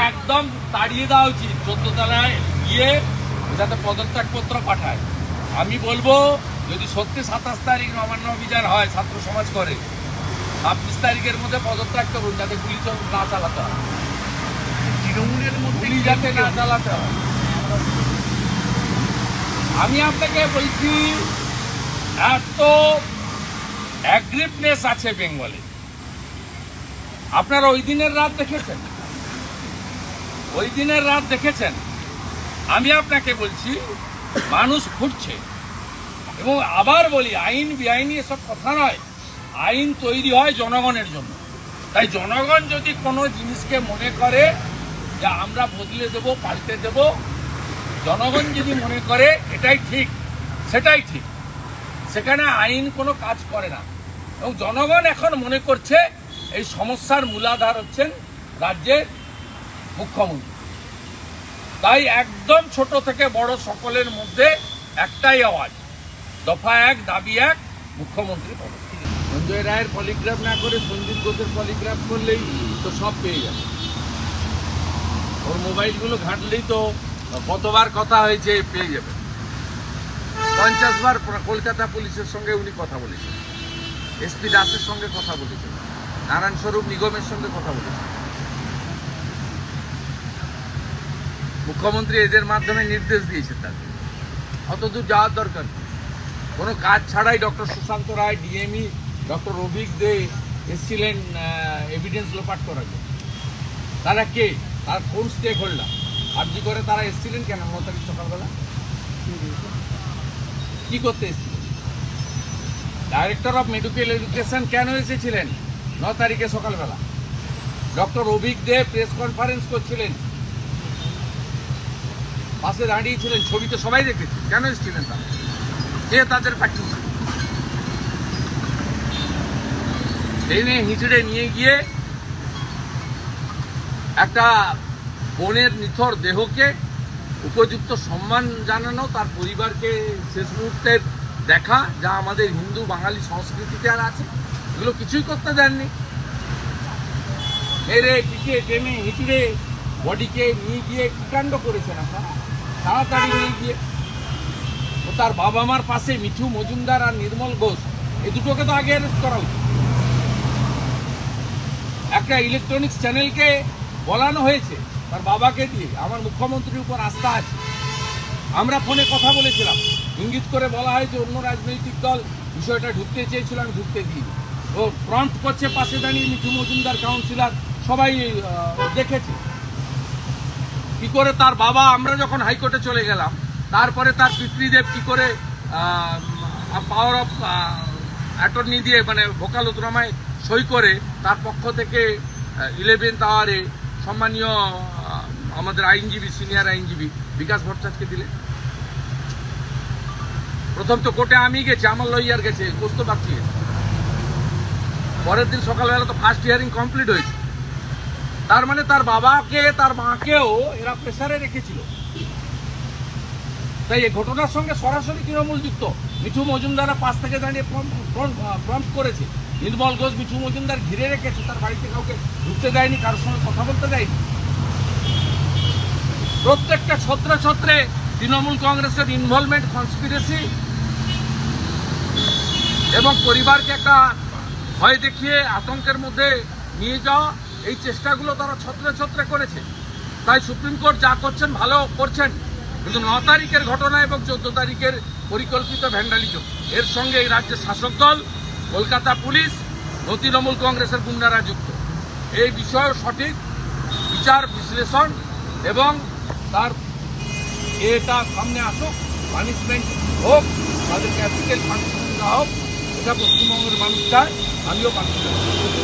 একদম তাড়িয়ে দেওয়া উচিত, 14 তলায় গিয়ে যাতে পদত্যাগপত্র পাঠায়। আমি বলবো যদি সত্যি 27 তারিখ নবান্ন অভিযান হয়, ছাত্র সমাজ করে, 26 তারিখের মধ্যে পদত্যাগ করুন, যাতে গুলি না চালাতে হয়, তৃণমূলের মধ্যে গুলি যাতে না চালাতে হয়। আমি আপনাকে বলছি এত অ্যাগ্রিভনেস আছে বেঙ্গলে। আপনারা ওই দিনের রাত দেখেছেন, ওই দিনের রাত দেখেছেন। আমি আপনাকে বলছি মানুষ ফুটছে। এবং আবার বলি, আইন বেআইনি এসব কথা নয়, আইন তৈরি হয় জনগণের জন্য। তাই জনগণ যদি কোনো জিনিসকে মনে করে যে আমরা বদলে দেব, পাল্টে দেব, জনগণ যদি মনে করে এটাই ঠিক, সেটাই ঠিক, সেখানে আইন কোনো কাজ করে না। এবং জনগণ এখন মনে করছে এই সমস্যার মূলাধার হচ্ছেন রাজ্যের মুখ্যমন্ত্রী। তাই একদম ছোট থেকে বড় সকলের মধ্যে একটাই আওয়াজ, দফা 1, দাবি 1, মুখ্যমন্ত্রী পদত্যাগ। সঞ্জয় রায়ের পলিগ্রাফ না করে সঞ্জিত ঘোষের পলিগ্রাফ করলেই তো সব পেয়ে যাবে। ওর মোবাইলগুলো ঘাঁটলেই তো কতবার কথা হয়েছে পেয়ে যাবে। 50 বার কলকাতা পুলিশের সঙ্গে উনি কথা বলেছেন, এসপি দাসের সঙ্গে কথা বলেছেন, নারায়ণ স্বরূপ নিগমের সঙ্গে কথা বলেছেন। মুখ্যমন্ত্রী এদের মাধ্যমে নির্দেশ দিয়েছেন তাকে। অতদূর যাওয়ার দরকার নেই। কোনো কাজ ছাড়াই ডক্টর সুশান্ত রায়, ডিএমই, ডক্টর অভিক দে এসেছিলেন এভিডেন্স লোপাট করার জন্য। তারা কে? তার কোন স্টেক হোল্ডার? আর্জি করে তারা এসেছিলেন কেন 9 তারিখ সকালবেলা? কি করতে এসেছিলেন? ডাইরেক্টর অফ মেডিকেল এডুকেশন কেন এসেছিলেন 9 তারিখে সকালবেলা? ডক্টর অভিক দে প্রেস কনফারেন্স করছিলেন, পাশে দাঁড়িয়েছিলেন, ছবিতে সবাই দেখেছি। কেন এসেছিলেন তারা? কে তাদের পাঠিয়েছে? ট্রেনে হিঁচড়ে নিয়ে গিয়ে একটা বোনের নিথর দেহকে উপযুক্ত সম্মান জানানো, তার পরিবারকে শেষ মুহূর্তের দেখা, যা আমাদের হিন্দু বাঙালি সংস্কৃতিতে আর আছে, এগুলো কিছুই করতে দেননি। মেরে পিঠে টেনে হিঁচড়ে বডিকে নিয়ে গিয়ে কি কাণ্ড করেছেন আপনারা? তাড়াতাড়ি নিয়ে গিয়ে ও তার বাবা মার পাশে মিঠু মজুমদার আর নির্মল ঘোষ, এই দুটোকে তো আগে অ্যারেস্ট করা উচিত। একটা ইলেকট্রনিক্স চ্যানেলকে বলানো হয়েছে তার বাবাকে দিয়ে, আমার মুখ্যমন্ত্রীর উপর আস্থা আছে। আমরা ফোনে কথা বলেছিলাম, ইঙ্গিত করে বলা হয় যে অন্য রাজনৈতিক দল বিষয়টা ঢুকতে চেয়েছিল, আমি ঢুকতে দিইনি। ও প্রম্পট করছে পাশে দাঁড়িয়ে মিঠু মজুমদার, কাউন্সিলর, সবাই দেখেছে কি করে তার বাবা। আমরা যখন হাইকোর্টে চলে গেলাম, তারপরে তার পিতৃদেব কি করে পাওয়ার অফ অ্যাটর্নি দিয়ে, মানে ভোকালতনামায় সই করে তার পক্ষ থেকে 11th আওয়ারে সম্মানীয় আমাদের আইনজীবী, সিনিয়র আইনজীবী বিকাশ ভট্টাচার্যকে দিলে। প্রথম তো কোর্টে আমি গেছি, আমার লয়ার গেছে, কোস্ত বাকি গেছে। পরের দিন সকালবেলা তো ফার্স্ট হিয়ারিং কমপ্লিট হয়েছে। তার মানে তার বাবাকে, তার মাকেও এরা প্রেসারে রেখেছিল। তাই এই ঘটনার সঙ্গে সরাসরি তৃণমূল যুক্ত। মিঠু মজুমদার পাশ থেকে দাঁড়িয়ে প্রম্পট করেছে, নির্মল ঘোষ মিঠু মজুমদার ঘিরে রেখেছে, তার বাড়িতে কাউকে ঢুকতে দেয়নি, কারোর সঙ্গে কথা বলতে দেয়নি। প্রত্যেকটা ছত্রে ছত্রে তৃণমূল কংগ্রেসের ইনভলভমেন্ট, কনস্পিরেসি এবং পরিবারকে একটা ভয় দেখিয়ে আতঙ্কের মধ্যে নিয়ে যাওয়া, এই চেষ্টাগুলো তারা ছত্রে ছত্রে করেছে। তাই সুপ্রিম কোর্ট যা করছেন ভালো করছেন, কিন্তু 9 তারিখের ঘটনা এবং 14 তারিখের পরিকল্পিত ভ্যান্ডালিজম, এর সঙ্গে এই রাজ্যের শাসক দল, কলকাতা পুলিশ ও তৃণমূল কংগ্রেসের গুন্ডারা যুক্ত। এই বিষয়ে সঠিক বিচার বিশ্লেষণ এবং তার এটা সামনে আসুক, পানিশমেন্ট হোক, তাদের ক্যাপিটাল পানিশমেন্ট হোক, এটা পশ্চিমবঙ্গের মানুষ চায়, আমিও পাচ্ছি।